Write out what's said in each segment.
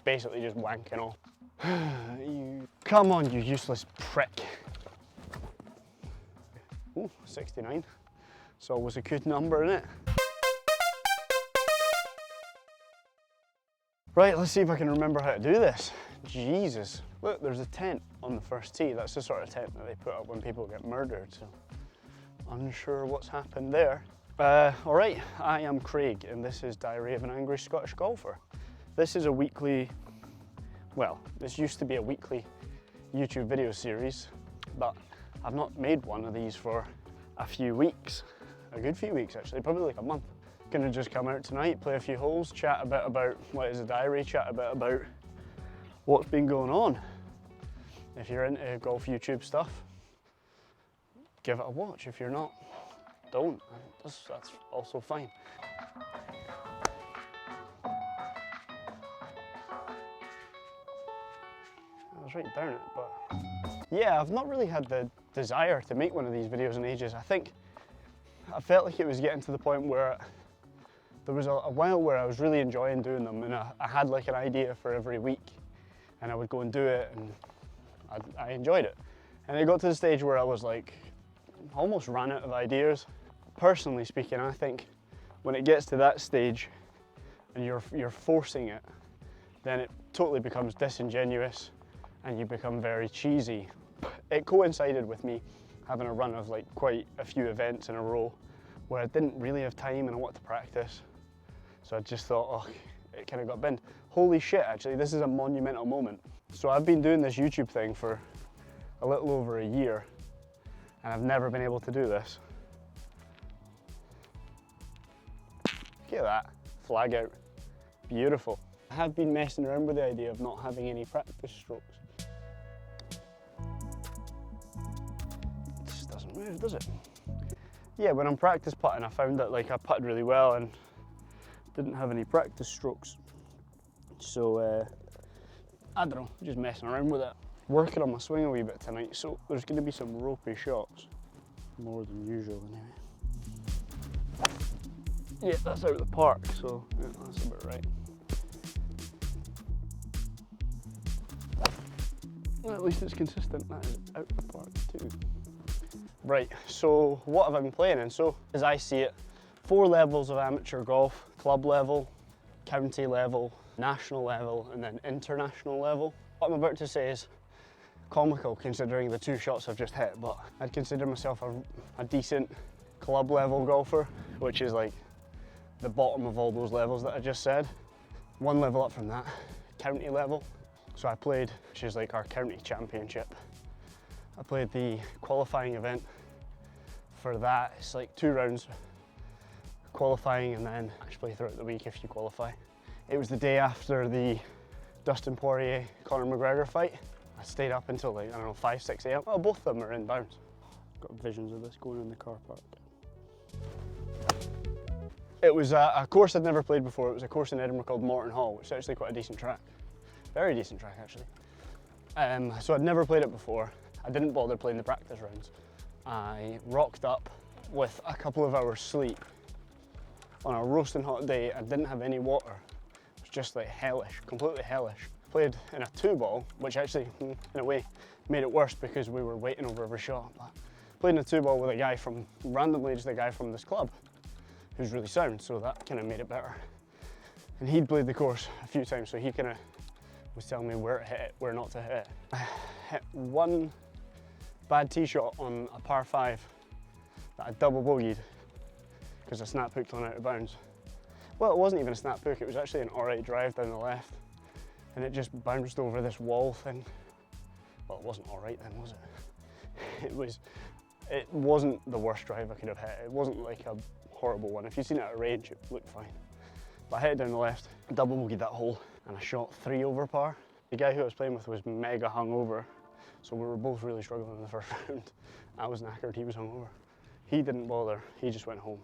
Basically just wanking off. Come on, you useless prick. Ooh, 69. It's always a good number, isn't it? Right, let's see if I can remember how to do this. Jesus. Look, there's a tent on the first tee. That's the sort of tent that they put up when people get murdered, so unsure what's happened there. All right, I am Craig, and this is Diary of an Angry Scottish Golfer. This is a weekly, well, this used to be a weekly YouTube video series, but I've not made one of these for a few weeks. A good few weeks, actually, probably like a month. Gonna just come out tonight, play a few holes, chat a bit about what is a diary, chat a bit about what's been going on. If you're into golf YouTube stuff, give it a watch. If you're not, don't. That's also fine. I was right down it, but yeah, I've not really had the desire to make one of these videos in ages. I think I felt like it was getting to the point where there was a while where I was really enjoying doing them, and I had like an idea for every week, and I would go and do it, and I enjoyed it. And it got to the stage where I was like, almost ran out of ideas. Personally speaking, I think when it gets to that stage and you're forcing it, then it totally becomes disingenuous and you become very cheesy. It coincided with me having a run of like quite a few events in a row where I didn't really have time and I wanted to practice. So I just thought, oh, it kind of got binned. Holy shit, actually, this is a monumental moment. So I've been doing this YouTube thing for a little over a year, and I've never been able to do this. Look at that, flag out, beautiful. I have been messing around with the idea of not having any practice strokes. It just doesn't move, does it? Yeah, when I'm practice putting, I found that like I putted really well and didn't have any practice strokes. So, I don't know, just messing around with it. Working on my swing a wee bit tonight, so there's going to be some ropey shots. More than usual, anyway. Yeah, that's out of the park, so yeah, that's about right. Well, at least it's consistent, that is out of the park too. Right, so what have I been playing in? So, as I see it, 4 levels of amateur golf: club level, county level, national level, and then international level. What I'm about to say is comical considering the 2 shots I've just hit, but I'd consider myself a decent club level golfer, which is like the bottom of all those levels that I just said. 1 level up from that, county level. So I played, which is like our county championship. I played the qualifying event for that. It's like 2 rounds qualifying and then match play throughout the week if you qualify. It was the day after the Dustin Poirier, Conor McGregor fight. I stayed up until like, I don't know, 5, 6 a.m. Well, both of them are inbounds. Got visions of this going in the car park. It was a course I'd never played before. It was a course in Edinburgh called Morton Hall, which is actually quite a decent track. Very decent track, actually. So I'd never played it before. I didn't bother playing the practice rounds. I rocked up with a couple of hours sleep on a roasting hot day. I didn't have any water. It was just like hellish, completely hellish. Played in a 2-ball, which actually, in a way, made it worse because we were waiting over every shot. But played in a 2-ball with a guy from, randomly just a guy from this club, who's really sound, so that kind of made it better. And he'd played the course a few times, so he kind of was telling me where to hit it, where not to hit it. I hit 1 bad tee shot on a par 5 that I double bogeyed because I snap hooked on out of bounds. Well, it wasn't even a snap hook, it was actually an alright drive down the left, and it just bounced over this wall thing. Well, it wasn't alright then, was it? It wasn't the worst drive I could have hit. It wasn't like a horrible one. If you'd seen it at range, it looked fine. But I hit it down the left, double bogeyed that hole, and I shot 3 over par. The guy who I was playing with was mega hungover, so we were both really struggling in the first round. I was knackered, he was hungover. He didn't bother, he just went home.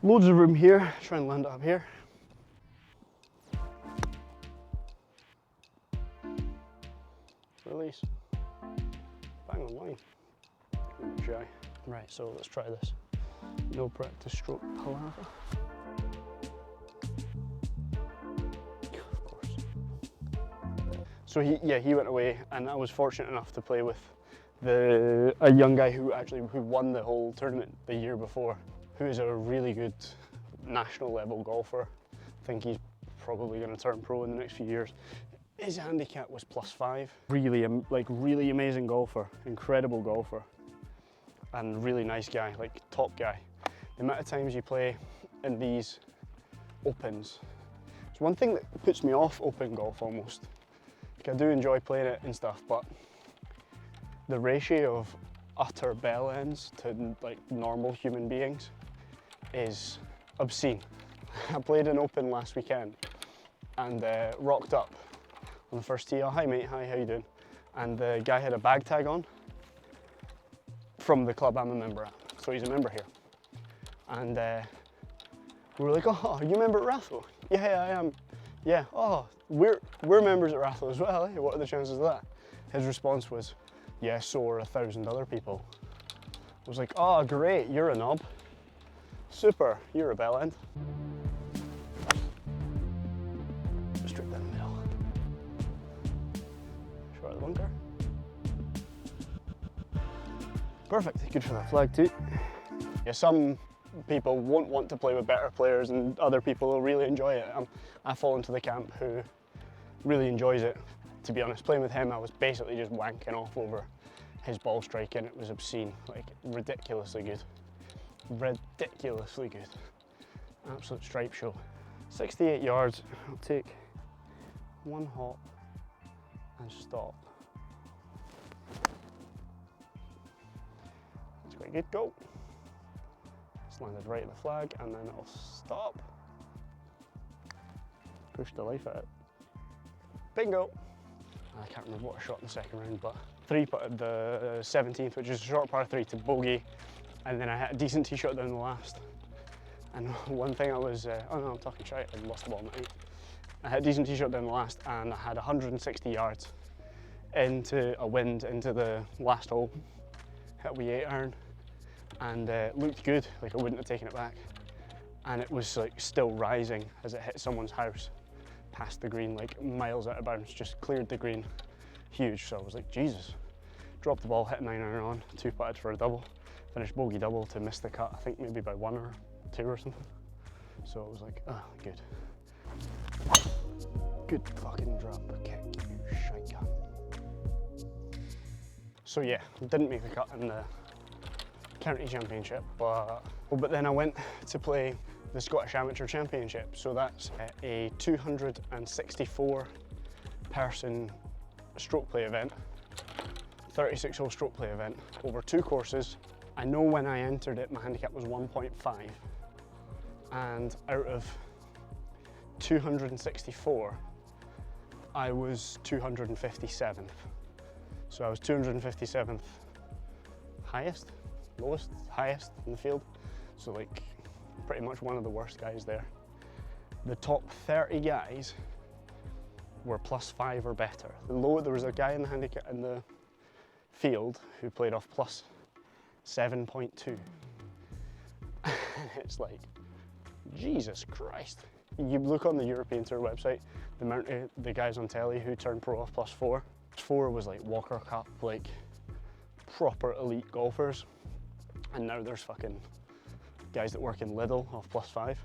Loads of room here, try and land it up here. Release. Bang on line. I'm shy. Right, so let's try this. No practice stroke palaver. Of course. So he went away, and I was fortunate enough to play with a young guy who won the whole tournament the year before, who is a really good national level golfer. I think he's probably going to turn pro in the next few years. His handicap was +5. Really amazing golfer, incredible golfer, and really nice guy, like top guy. The amount of times you play in these opens, it's one thing that puts me off open golf almost. Like, I do enjoy playing it and stuff, but the ratio of utter bell ends to like normal human beings is obscene. I played an open last weekend and rocked up on the first tee. Oh, hi mate, hi, how you doing? And the guy had a bag tag on from the club I'm a member at, so he's a member here. And we were like, oh, are you a member at Rathlow? Yeah, I am. Yeah, oh, we're members at Rathlow as well, eh? What are the chances of that? His response was, yeah, so are 1,000 other people. I was like, oh, great, you're a knob. Super, you're a bell end. Straight down the middle. Short of the bunker. Perfect, good for that flag too. Yeah, some people won't want to play with better players and other people will really enjoy it. I fall into the camp who really enjoys it. To be honest, playing with him, I was basically just wanking off over his ball striking. It was obscene, like ridiculously good. Ridiculously good. Absolute stripe show. 68 yards, I'll take one hop and stop. That's quite good, go. It's landed right at the flag and then it'll stop. Push the life out. Bingo! I can't remember what I shot in the second round, but 3-putted the 17th, which is a short par 3 to bogey, and then I had a decent tee shot down the last. And one thing I was, oh no, I'm talking shite, I lost the ball on the 8. I had a decent tee shot down the last, and I had 160 yards into a wind into the last hole. Hit a wee 8-iron, and it looked good, like I wouldn't have taken it back. And it was like still rising as it hit someone's house, past the green, like miles out of bounds, just cleared the green, huge. So I was like, Jesus. Dropped the ball, hit a 9-iron on, 2-putted for a double, finished bogey double to miss the cut, I think maybe by 1 or 2 or something. So it was like, oh, good. Good fucking drop kick, you shite gun. So yeah, didn't make the cut in the county championship, but then I went to play the Scottish Amateur Championship. So that's a 264 person stroke play event, 36 hole stroke play event over 2 courses. I know when I entered it, my handicap was 1.5, and out of 264, I was 257th. So I was 257th highest, lowest, highest in the field. So like pretty much one of the worst guys there. The top 30 guys were +5 or better. There was a guy in the handicap in the field who played off +7.2. It's like, Jesus Christ. You look on the European Tour website, the amount of the guys on telly who turned pro off +4. 4 was like Walker Cup, like proper elite golfers. And now there's fucking guys that work in Lidl off +5.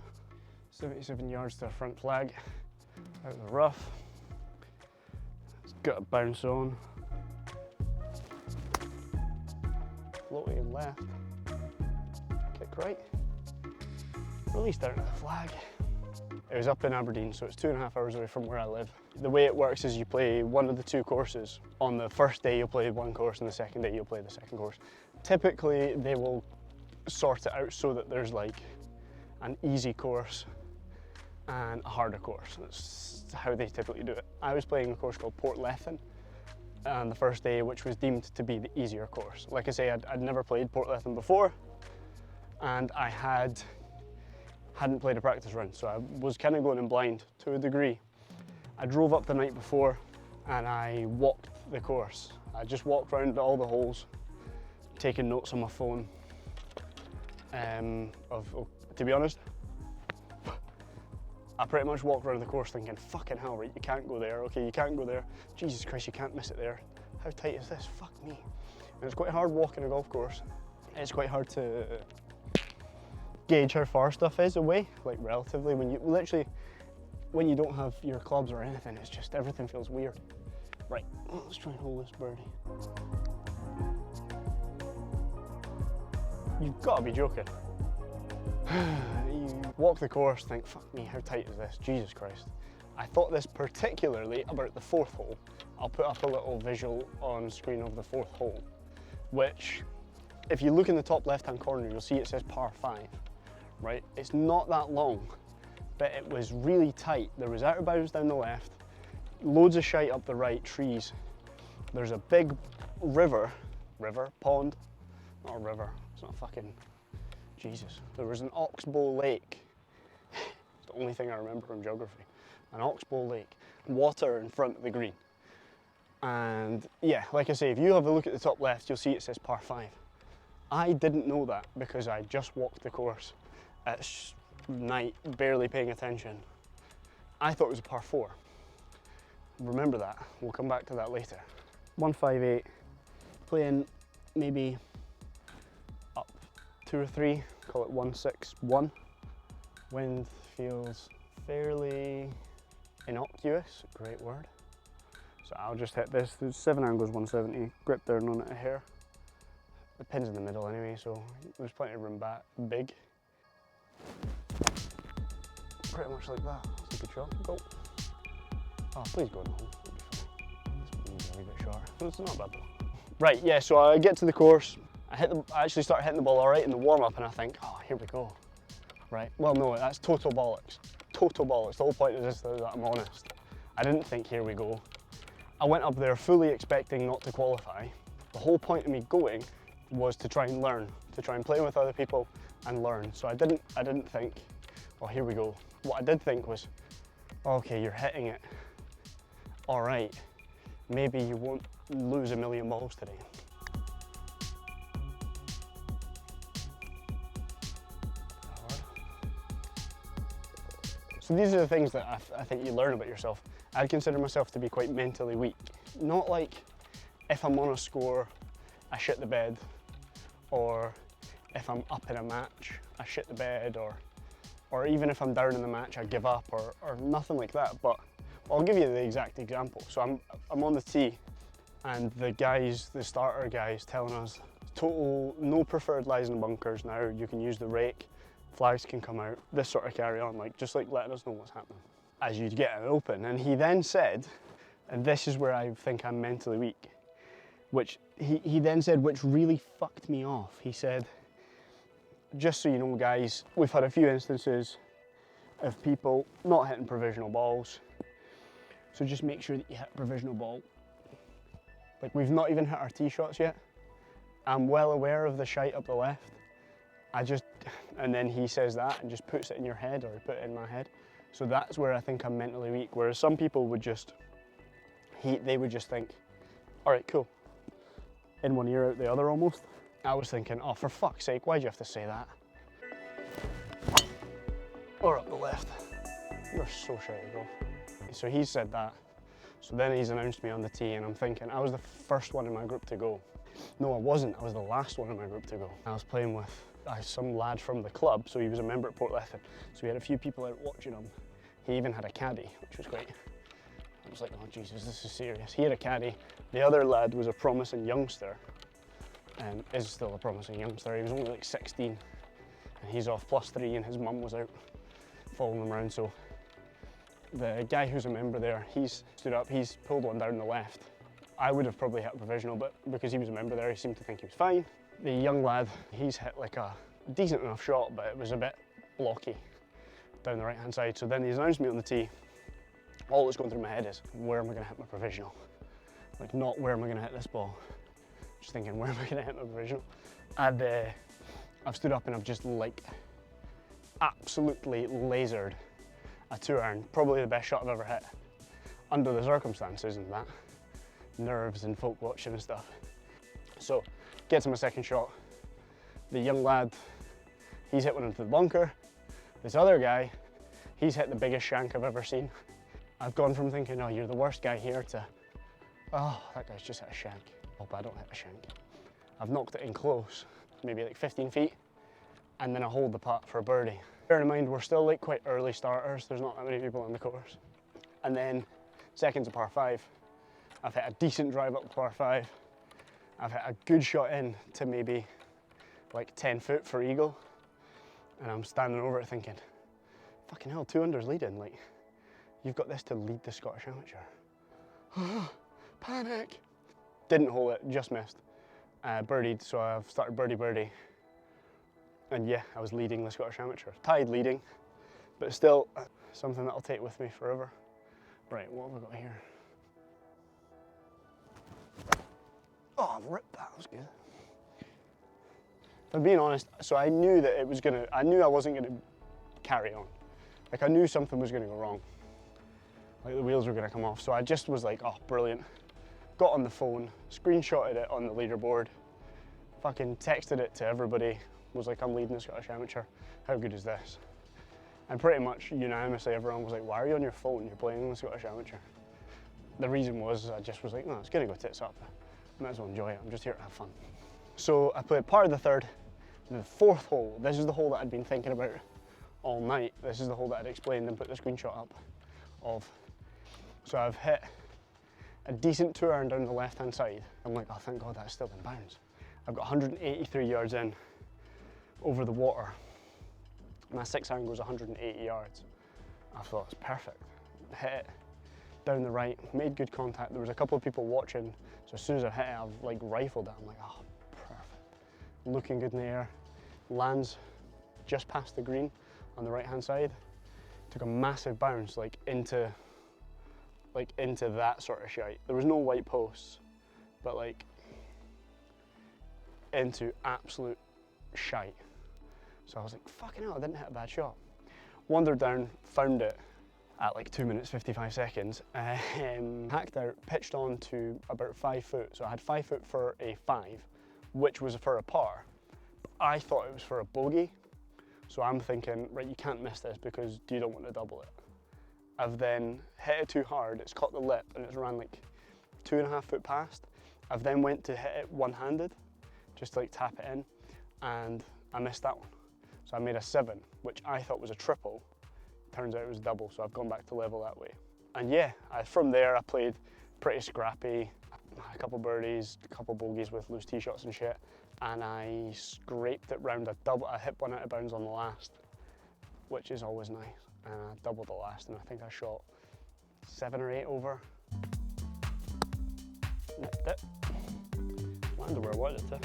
77 yards to the front flag, out of the rough. It's got a bounce on. Floating left, kick right. Released out of the flag. It was up in Aberdeen, so it's 2.5 hours away from where I live. The way it works is you play one of the 2 courses. On the first day you'll play one course, and the second day you'll play the second course. Typically they will sort it out so that there's like an easy course and a harder course. That's how they typically do it. I was playing a course called Portlethen on the first day, which was deemed to be the easier course. Like I say, I'd never played Portlethen before, and I hadn't played a practice run, so I was kind of going in blind to a degree. I drove up the night before and I walked the course. I just walked around all the holes, taking notes on my phone. To be honest, I pretty much walked around the course thinking, fucking hell, right, you can't go there, okay, you can't go there. Jesus Christ, you can't miss it there. How tight is this? Fuck me. And it's quite hard walking a golf course. It's quite hard to gauge how far stuff is away, like relatively, when you don't have your clubs or anything, it's just, everything feels weird. Right, let's try and hold this birdie. You've got to be joking. You walk the course, think, fuck me, how tight is this? Jesus Christ. I thought this particularly about the 4th hole. I'll put up a little visual on screen of the 4th hole, which, if you look in the top left-hand corner, you'll see it says par 5, right? It's not that long, but it was really tight. There was out of bounds down the left, loads of shite up the right, trees. There's a big pond, not a river, it's not fucking, Jesus. There was an oxbow lake. It's the only thing I remember from geography. An oxbow lake, water in front of the green. And yeah, like I say, if you have a look at the top left, you'll see it says par 5. I didn't know that because I just walked the course at night, barely paying attention. I thought it was a par 4. Remember that, we'll come back to that later. 158, playing maybe up 2 or 3, call it 161. Wind feels fairly innocuous, great word. So I'll just hit this, there's 7 angles 170, grip down on it a hair. The pin's in the middle anyway, so there's plenty of room back, big. Pretty much like that, that's a good shot, go. Oh, please go in the hole, it'll be fine. This one's a wee bit short, but it's not bad though. Right, yeah, so I get to the course, I actually start hitting the ball all right in the warm-up and I think, oh, here we go. Right, well no, that's total bollocks. Total bollocks, the whole point of this is that I'm honest. I didn't think here we go. I went up there fully expecting not to qualify. The whole point of me going was to try and learn, to try and play with other people and learn. So I didn't think, oh, here we go. What I did think was, okay, you're hitting it all right. Maybe you won't lose a million balls today. So these are the things that I think you learn about yourself. I'd consider myself to be quite mentally weak. Not like if I'm on a score, I shit the bed, or if I'm up in a match, I shit the bed, or even if I'm down in the match, I give up, or nothing like that. But I'll give you the exact example. So I'm on the tee, and the starter guys telling us, total, no preferred lies in bunkers now, you can use the rake, flags can come out, this sort of carry on, just letting us know what's happening as you get an open. And he then said, and this is where I think I'm mentally weak, which he then said, which really fucked me off. He said, just so you know guys, we've had a few instances of people not hitting provisional balls, so just make sure that you hit a provisional ball. Like, we've not even hit our tee shots yet. I'm well aware of the shite up the left. And then he says that and just puts it in your head, or put it in my head. So that's where I think I'm mentally weak, whereas some people would just, they would just think, all right, cool. In one ear, out the other almost. I was thinking, oh, for fuck's sake, why'd you have to say that? Or up the left. You're so shite at golf. So he said that. So then he's announced me on the tee, and I'm thinking, I was the first one in my group to go. No, I wasn't. I was the last one in my group to go. I was playing with some lad from the club, so he was a member at Portlethen. So we had a few people out watching him. He even had a caddy, which was great. I was like, oh Jesus, this is serious. He had a caddy. The other lad was a promising youngster, and is still a promising youngster. He was only like 16, and he's off +3, and his mum was out following him around. So the guy who's a member there, he's stood up, he's pulled one down the left. I would have probably hit a provisional, but because he was a member there, he seemed to think he was fine. The young lad, he's hit like a decent enough shot, but it was a bit blocky down the right hand side. So then he's announced me on the tee. All that's going through my head is, where am I going to hit my provisional? Like, not where am I going to hit this ball? Just thinking, where am I going to hit my provisional? And I've stood up and I've just like absolutely lasered a 2-iron, probably the best shot I've ever hit under the circumstances and that. Nerves and folk watching and stuff. So, get to my second shot. The young lad, he's hit one into the bunker. This other guy, He's hit the biggest shank I've ever seen. I've gone from thinking, oh, you're the worst guy here, to, oh, that guy's just hit a shank. Hope I don't hit a shank. I've knocked it in close, maybe like 15 feet, and then I hold the putt for a birdie. Bear in mind, we're still like quite early starters. There's not that many people on the course. And then second's a par 5. I've hit a decent drive up par 5. I've hit a good shot in to maybe like 10 foot for eagle. And I'm standing over it thinking, fucking hell, 2 under's leading. Like, you've got this to lead the Scottish Amateur. Panic. Didn't hole it, just missed. Birdied, so I've started birdie. And yeah, I was leading the Scottish Amateur. Tied leading, but still something that I'll take with me forever. Right, what have we got here? Oh, I've ripped that, was good. If I'm being honest, so I knew that it was I knew I wasn't gonna carry on. Like, I knew something was gonna go wrong. Like, the wheels were gonna come off, so I just was like, oh, brilliant. Got on the phone, screenshotted it on the leaderboard, fucking texted it to everybody, was like, I'm leading the Scottish Amateur, how good is this? And pretty much unanimously everyone was like, why are you on your phone? You're playing in the Scottish Amateur. The reason was, I just was like, no, it's gonna go tits up. I might as well enjoy it, I'm just here to have fun. So I played part of the third, the 4th hole. This is the hole that I'd been thinking about all night. This is the hole that I'd explained and put the screenshot up of. So I've hit a decent 2-iron down the left-hand side. I'm like, oh, thank God that's still in bounds. I've got 183 yards in over the water. My 6-iron goes 180 yards. I thought it's perfect. Hit it down the right, made good contact. There was a couple of people watching, so as soon as I hit it, I've like rifled it. I'm like, oh, perfect. Looking good in the air. Lands just past the green on the right-hand side. Took a massive bounce like into that sort of shite. There was no white posts, but like into absolute shite. So I was like, fucking hell, I didn't hit a bad shot. Wandered down, found it at like 2 minutes 55 seconds, hacked out, pitched on to about 5 foot. So I had 5 foot for a 5, which was for a par. But I thought it was for a bogey. So I'm thinking, right, you can't miss this because you don't want to double it. I've then hit it too hard, it's caught the lip and it's ran like 2.5 foot past. I've then went to hit it one-handed, just to like tap it in, and I missed that one. So I made a 7, which I thought was a triple. Turns out it was double, so I've gone back to level that way. And yeah, from there I played pretty scrappy, a couple birdies, a couple bogeys with loose tee shots and shit, and I scraped it round a double. I hit one out of bounds on the last, which is always nice. And I doubled the last, and I think I shot 7 or 8 over. Nicked it. Landed where I wanted it to.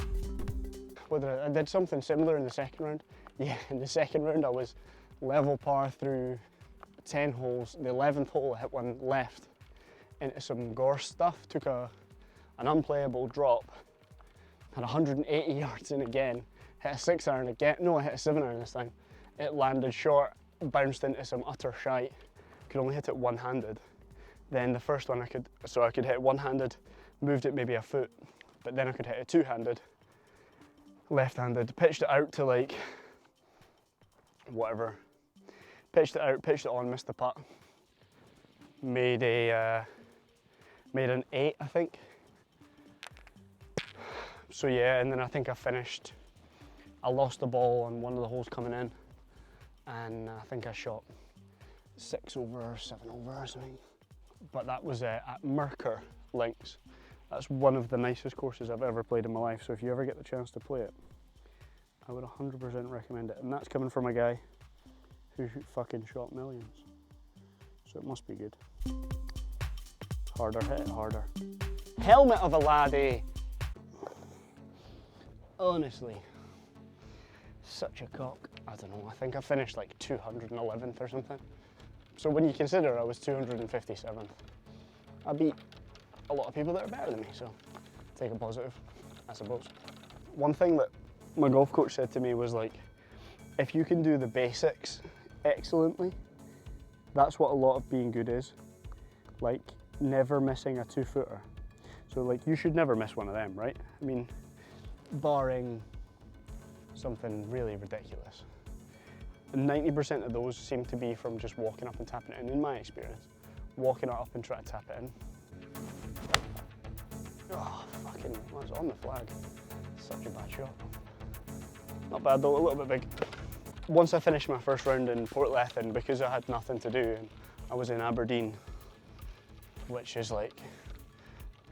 Whether I did something similar in the second round. Yeah, in the second round I was level par through 10 holes. The 11th hole I hit one left into some gorse stuff, took an unplayable drop, had 180 yards in again, hit a 6-iron again, no, I hit a 7-iron this time. It landed short, bounced into some utter shite, could only hit it one-handed. Then the first one I could hit it one-handed, moved it maybe a foot, but then I could hit it two-handed, left-handed, pitched it out to like, whatever. Pitched it out, pitched it on, missed the putt. Made an 8, I think. So yeah, and then I think I lost the ball on one of the holes coming in, and I think I shot 6 over or 7 over or something. But that was at Murcar Links. That's one of the nicest courses I've ever played in my life, so if you ever get the chance to play it, I would 100% recommend it. And that's coming from a guy who fucking shot millions. So it must be good. Harder, hit it harder. Helmet of a laddie! Honestly, such a cock. I don't know, I think I finished like 211th or something. So when you consider I was 257th, I beat a lot of people that are better than me, so take a positive, I suppose. One thing that my golf coach said to me was like, if you can do the basics excellently, that's what a lot of being good is. Like never missing a 2-footer. So like you should never miss one of them, right? I mean, barring something really ridiculous. 90% of those seem to be from just walking up and tapping it in my experience. Walking it up and trying to tap it in. Oh, fucking, that's on the flag. Such a bad shot. Not bad though, a little bit big. Once I finished my first round in Portlethen, because I had nothing to do, and I was in Aberdeen, which is like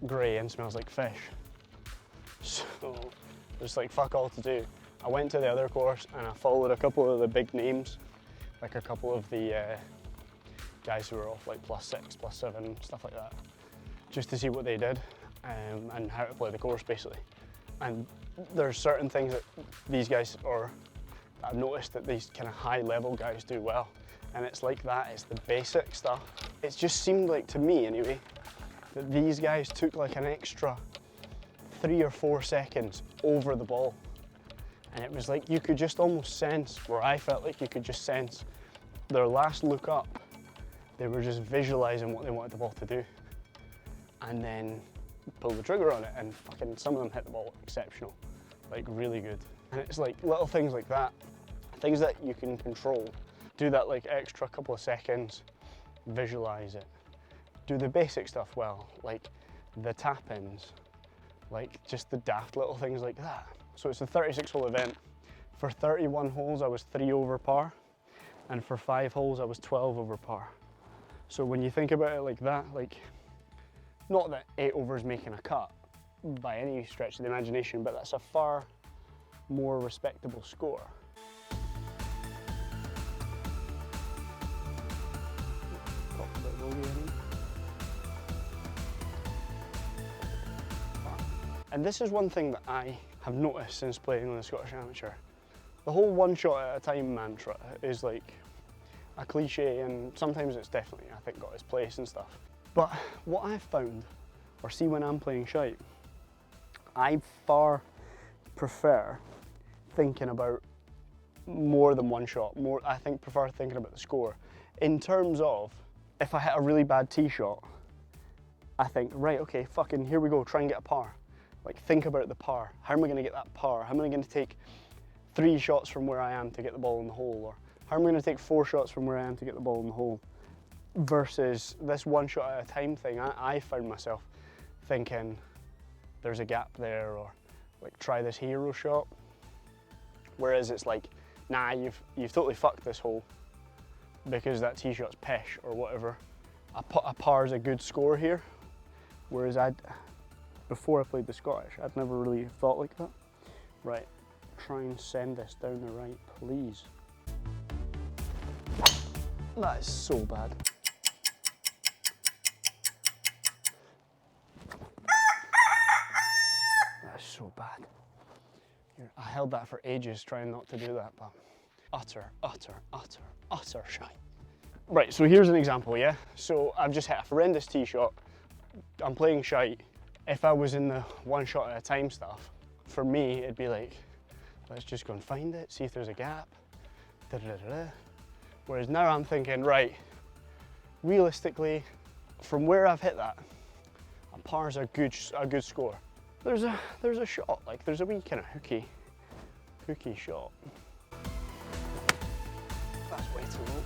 grey and smells like fish. So there's like fuck all to do. I went to the other course and I followed a couple of the big names, like a couple of the guys who were off like +6, +7, stuff like that, just to see what they did and how to play the course basically. And there's certain things that these guys, or I've noticed that these kind of high level guys do well. And it's like that, it's the basic stuff. It just seemed like, to me anyway, that these guys took like an extra 3 or 4 seconds over the ball. And it was like you could just almost sense, where I felt like you could just sense their last look up, they were just visualizing what they wanted the ball to do. And then pull the trigger on it, and fucking some of them hit the ball exceptional, like really good. And it's like little things like that, things that you can control. Do that like extra couple of seconds, visualize it. Do the basic stuff well, like the tap-ins, like just the daft little things like that. So it's a 36-hole event. For 31 holes I was 3 over par, and for 5 holes I was 12 over par. So when you think about it like that, like, not that 8 over is making a cut by any stretch of the imagination, but that's a far more respectable score. And this is one thing that I have noticed since playing on the Scottish Amateur. The whole one shot at a time mantra is like a cliche, and sometimes it's definitely, I think, got its place and stuff. But what I've found, or see when I'm playing shite, I far prefer thinking about more than one shot. I prefer thinking about the score. In terms of, if I hit a really bad tee shot, I think, right, okay, fucking here we go, try and get a par. Like, think about the par. How am I gonna get that par? How am I gonna take 3 shots from where I am to get the ball in the hole? Or how am I gonna take 4 shots from where I am to get the ball in the hole? Versus this one shot at a time thing, I found myself thinking, there's a gap there, or like, try this hero shot. Whereas it's like, nah, you've totally fucked this hole because that tee shot's pish or whatever. A par's a good score here. Whereas before I played the Scottish, I'd never really thought like that. Right, try and send this down the right, please. That is so bad. That is so bad. I held that for ages trying not to do that, but utter shite. Right, so here's an example, yeah? So I've just hit a horrendous tee shot. I'm playing shite. If I was in the one shot at a time stuff, for me, it'd be like, let's just go and find it, see if there's a gap, da-da-da-da. Whereas now I'm thinking, right, realistically, from where I've hit that, a par's a good score. There's a shot, like there's a wee kind of hooky shot. That's way too low.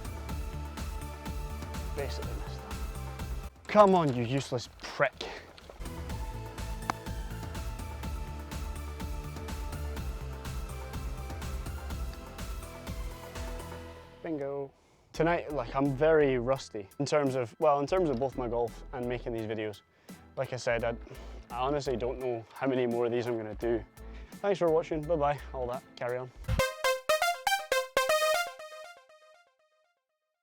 Basically missed that. Come on, you useless prick. Bingo. Tonight, like, I'm very rusty in terms of both my golf and making these videos. Like I said, I honestly don't know how many more of these I'm gonna do. Thanks for watching, bye-bye, all that, carry on.